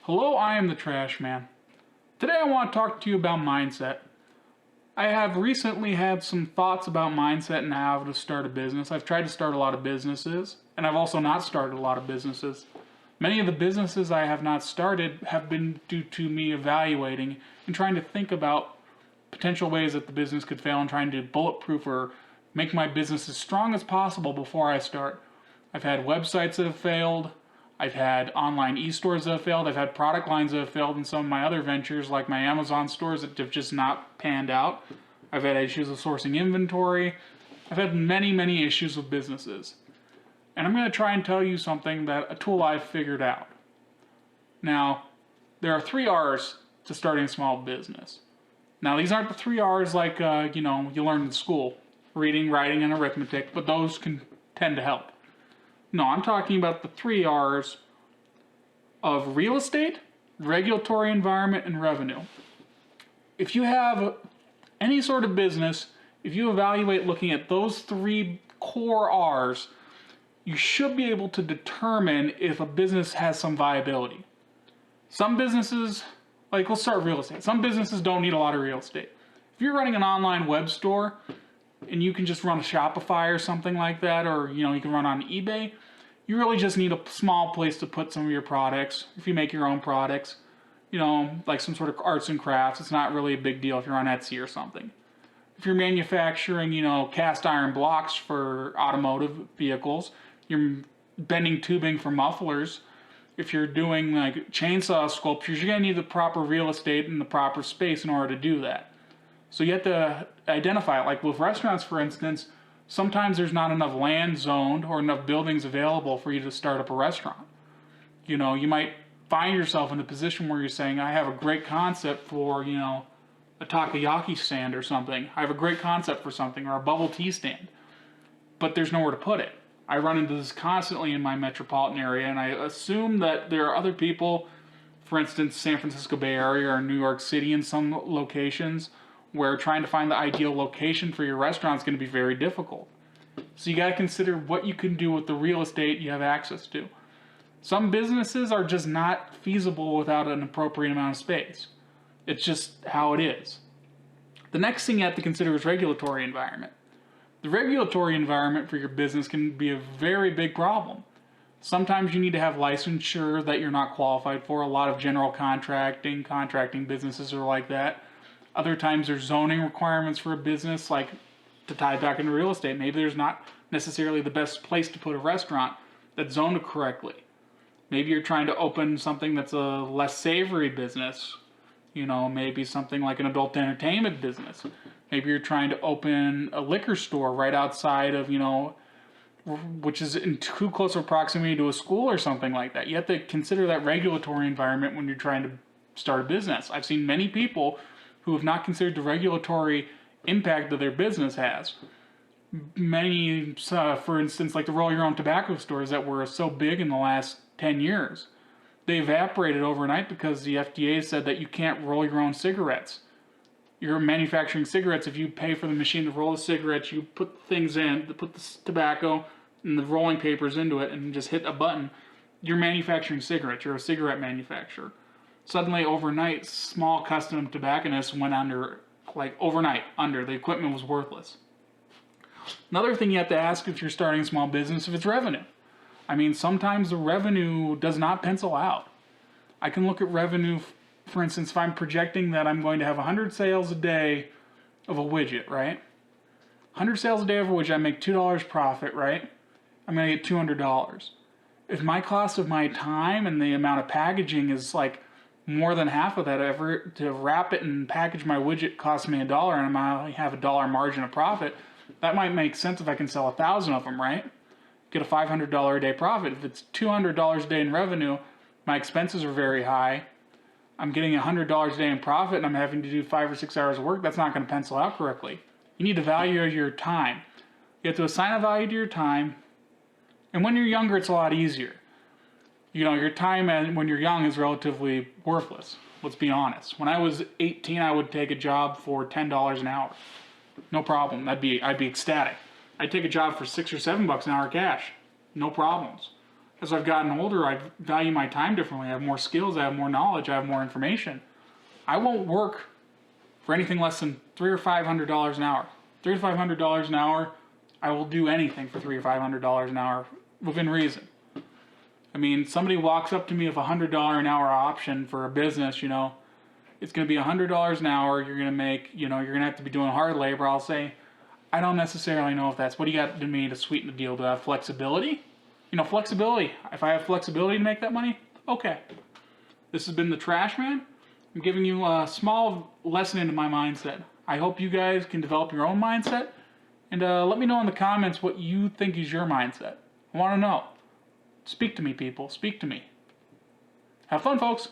Hello, I am the Trash Man. Today I want to talk to you about mindset. I have recently had some thoughts about mindset and how to start a business. I've tried to start a lot of businesses, and I've also not started a lot of businesses. Many of the businesses I have not started have been due to me evaluating and trying to think about potential ways that the business could fail and trying to bulletproof or make my business as strong as possible before I start. I've had websites that have failed. I've had online e-stores that have failed. I've had product lines that have failed in some of my other ventures, like my Amazon stores that have just not panned out. I've had issues with sourcing inventory. I've had many issues with businesses. And I'm going to try and tell you something that a tool I've figured out. Now, there are 3 R's to starting a small business. Now, these aren't the 3 R's like, you learn in school. Reading, writing, and arithmetic, but those can tend to help. No, I'm talking about the 3 R's of real estate, regulatory environment, and revenue. If you have any sort of business, if you evaluate looking at those 3 core R's, you should be able to determine if a business has some viability. Some businesses, let's start with real estate. Some businesses don't need a lot of real estate. If you're running an online web store and you can just run a Shopify or something like that, or you can run on eBay, you really just need a small place to put some of your products. If you make your own products, like some sort of arts and crafts, it's not really a big deal if you're on Etsy or something. If you're manufacturing, cast iron blocks for automotive vehicles, you're bending tubing for mufflers, if you're doing like chainsaw sculptures, you're going to need the proper real estate and the proper space in order to do that. So you have to identify it. Like with restaurants, for instance, sometimes there's not enough land zoned or enough buildings available for you to start up a restaurant. You might find yourself in a position where you're saying, I have a great concept for, a takoyaki stand or something. I have a great concept for something, or a bubble tea stand. But there's nowhere to put it. I run into this constantly in my metropolitan area, and I assume that there are other people, for instance, San Francisco Bay Area or New York City in some locations, where trying to find the ideal location for your restaurant is going to be very difficult. So you got to consider what you can do with the real estate you have access to. Some businesses are just not feasible without an appropriate amount of space. It's just how it is. The next thing you have to consider is regulatory environment. The regulatory environment for your business can be a very big problem. Sometimes you need to have licensure that you're not qualified for. A lot of general contracting businesses are like that. Other times there's zoning requirements for a business, like to tie back into real estate. Maybe there's not necessarily the best place to put a restaurant that's zoned correctly. Maybe you're trying to open something that's a less savory business. Maybe something like an adult entertainment business. Maybe you're trying to open a liquor store right outside of, which is in too close of proximity to a school or something like that. You have to consider that regulatory environment when you're trying to start a business. I've seen many people who have not considered the regulatory impact that their business has. Many, for instance, like the roll your own tobacco stores that were so big in the last 10 years, they evaporated overnight because the FDA said that you can't roll your own cigarettes. You're manufacturing cigarettes. If you pay for the machine to roll the cigarettes, you put things in, put the tobacco and the rolling papers into it and just hit a button. You're manufacturing cigarettes. You're a cigarette manufacturer. Suddenly, overnight, small custom tobacconists went under, overnight, under. The equipment was worthless. Another thing you have to ask if you're starting a small business, if it's revenue. Sometimes the revenue does not pencil out. I can look at revenue, for instance, if I'm projecting that I'm going to have 100 sales a day of a widget, right? 100 sales a day of a widget, I make $2 profit, right? I'm going to get $200. If my cost of my time and the amount of packaging is more than half of that, to wrap it and package my widget costs me $1 and I only have $1 margin of profit, that might make sense if I can sell 1,000 of them, right? Get a $500 a day profit. If it's $200 a day in revenue, my expenses are very high. I'm getting $100 a day in profit and I'm having to do 5 or 6 hours of work. That's not going to pencil out correctly. You need to value your time. You have to assign a value to your time. And when you're younger, it's a lot easier. Your time when you're young is relatively worthless. Let's be honest. When I was 18, I would take a job for $10 an hour. No problem. I'd be ecstatic. I'd take a job for $6 or $7 an hour cash. No problems. as I've gotten older, I value my time differently. I have more skills, I have more knowledge, I have more information. I won't work for anything less than $300 or $500 an hour. $300 to $500 an hour, I will do anything for $300 or $500 an hour within reason. I mean, somebody walks up to me with a $100 an hour option for a business, you know, it's going to be $100 an hour, you're going to make, you know, you're going to have to be doing hard labor. I'll say, I don't necessarily know if that's, what do you got to me to sweeten the deal? Do I have flexibility? You know, flexibility. If I have flexibility to make that money, okay. This has been the Trash Man. I'm giving you a small lesson into my mindset. I hope you guys can develop your own mindset. And let me know in the comments what you think is your mindset. I want to know. Speak to me, people. Speak to me. Have fun, folks.